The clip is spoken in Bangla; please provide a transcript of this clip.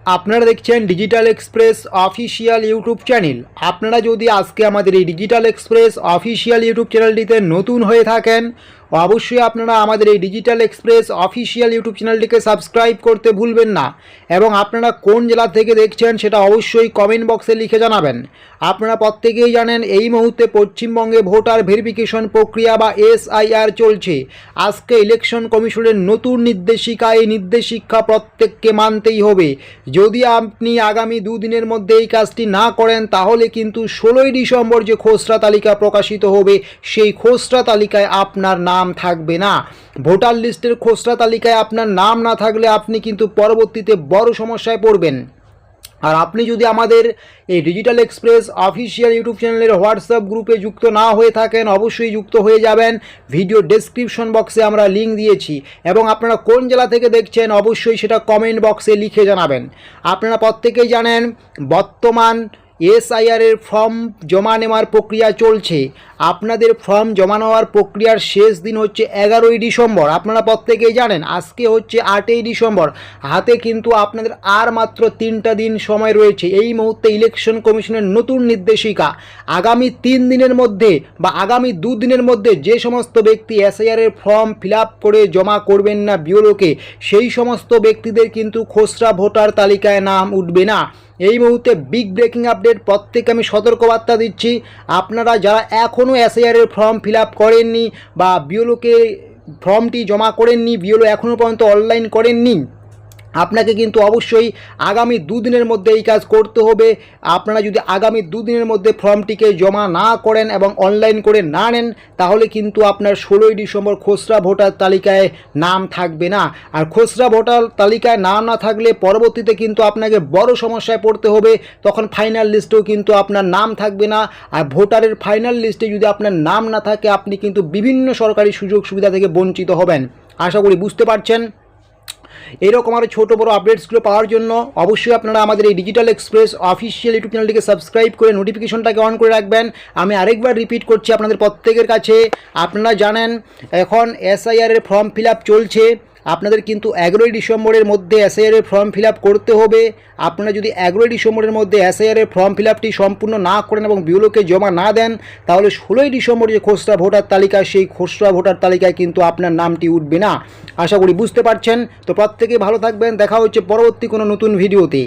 আপনারা দেখছেন digital express official YouTube channel. আপনারা যদি আজকে আমাদের এই ডিজিটাল এক্সপ্রেস অফিসিয়াল ইউটিউব চ্যানেলটিতে নতুন হয়ে থাকেন, অবশ্যই আপনারা আমাদের এই ডিজিটাল এক্সপ্রেস অফিসিয়াল ইউটিউব চ্যানেলটিকে সাবস্ক্রাইব করতে ভুলবেন না। এবং আপনারা কোন জেলা থেকে দেখছেন সেটা অবশ্যই কমেন্ট বক্সে লিখে জানাবেন। আপনারা প্রত্যেকেই জানেন এই মুহূর্তে পশ্চিমবঙ্গে ভোটার ভেরিফিকেশন প্রক্রিয়া বা SIR চলছে। আজকে ইলেকশন কমিশনের নতুন নির্দেশিকা, এই নির্দেশিকা প্রত্যেককে মানতেই হবে। যদি আপনি আগামী দুদিনের মধ্যে এই কাজটি না করেন তাহলে কিন্তু 16ই ডিসেম্বর যে খসড়া তালিকা প্রকাশিত হবে সেই খসড়া তালিকায় আপনার নাম থাকবে না। ভোটার লিস্টের খসড়া তালিকায় আপনার নাম না থাকলে আপনি কিন্তু পরবর্তীতে বড় সমস্যায় পড়বেন। আর আপনি যদি আমাদের এই ডিজিটাল এক্সপ্রেস অফিসিয়াল ইউটিউব চ্যানেলের হোয়াটসঅ্যাপ গ্রুপে যুক্ত না হয়ে থাকেন, অবশ্যই যুক্ত হয়ে যাবেন। ভিডিও ডেসক্রিপশন বক্সে আমরা লিঙ্ক দিয়েছি এবং আপনারা কোন জেলা থেকে দেখছেন অবশ্যই সেটা কমেন্ট বক্সে লিখে জানাবেন। আপনারা প্রত্যেকেই জানেন বর্তমান SIR এর ফর্ম জমা নেওয়ার প্রক্রিয়া চলছে। আপনাদের ফর্ম জমা নেওয়ার প্রক্রিয়ার শেষ দিন হচ্ছে 11ই ডিসেম্বর। আপনারা প্রত্যেকেই জানেন আজকে হচ্ছে 8ই ডিসেম্বর। হাতে কিন্তু আপনাদের আর মাত্র 3টা দিন সময় রয়েছে। এই মুহূর্তে ইলেকশন কমিশনের নতুন নির্দেশিকা, আগামী 3 দিনের মধ্যে বা আগামী 2 দিনের মধ্যে যে সমস্ত ব্যক্তি SIR এর ফর্ম ফিল আপ করে জমা করবেন না বিওলোকে, সেই সমস্ত ব্যক্তিদের কিন্তু খসড়া ভোটার তালিকায় নাম উঠবে না। এই মুহূর্তে বিগ ব্রেকিং আপডেট, প্রত্যেককে আমি সতর্কবার্তা দিচ্ছি। আপনারা যারা এখনও SIR এর ফর্ম ফিল আপ করেননি বা বিওলোকে ফর্মটি জমা করেননি, বিওলো এখনও পর্যন্ত অনলাইন করেননি, আপনাকে কিন্তু অবশ্যই আগামী 2 দিনের মধ্যে এই কাজ করতে হবে। আপনারা যদি আগামী 2 দিনের মধ্যে ফর্মটিকে জমা না করেন এবং অনলাইন করে না নেন তাহলে কিন্তু আপনার 16ই ডিসেম্বর খসড়া ভোটার তালিকায় নাম থাকবে না। আর খসড়া ভোটার তালিকায় নাম না থাকলে পরবর্তীতে কিন্তু আপনাকে বড় সমস্যায় পড়তে হবে। তখন ফাইনাল লিস্টেও কিন্তু আপনার নাম থাকবে না। আর ভোটারের ফাইনাল লিস্টে যদি আপনার নাম না থাকে আপনি কিন্তু বিভিন্ন সরকারি সুযোগ সুবিধা থেকে বঞ্চিত হবেন। আশা করি বুঝতে পারছেন। এরকম আরও ছোটো বড়ো আপডেটসগুলো পাওয়ার জন্য অবশ্যই আপনারা আমাদের এই ডিজিটাল এক্সপ্রেস অফিসিয়াল ইউটিউব চ্যানেলটিকে সাবস্ক্রাইব করে নোটিফিকেশনটাকে অন করে রাখবেন। আমি আরেকবার রিপিট করছি আপনাদের প্রত্যেকের কাছে, আপনারা জানেন এখন SIR এর ফর্ম ফিল আপ চলছে। আপনাদের কিন্তু 11ই ডিসেম্বরের মধ্যে SIR এর ফর্ম ফিল আপ করতে হবে। আপনারা যদি 11ই ডিসেম্বরের মধ্যে SIR এর ফর্ম ফিল আপটি সম্পূর্ণ না করেন এবং বিওলোকে জমা না দেন তাহলে 16ই ডিসেম্বর যে খসড়া ভোটার তালিকা, সেই খসড়া ভোটার তালিকায় কিন্তু আপনার নামটি উঠবে না। আশা করি বুঝতে পারছেন। তো প্রত্যেকে ভালো থাকবেন, দেখা হচ্ছে পরবর্তী কোনো নতুন ভিডিওতে।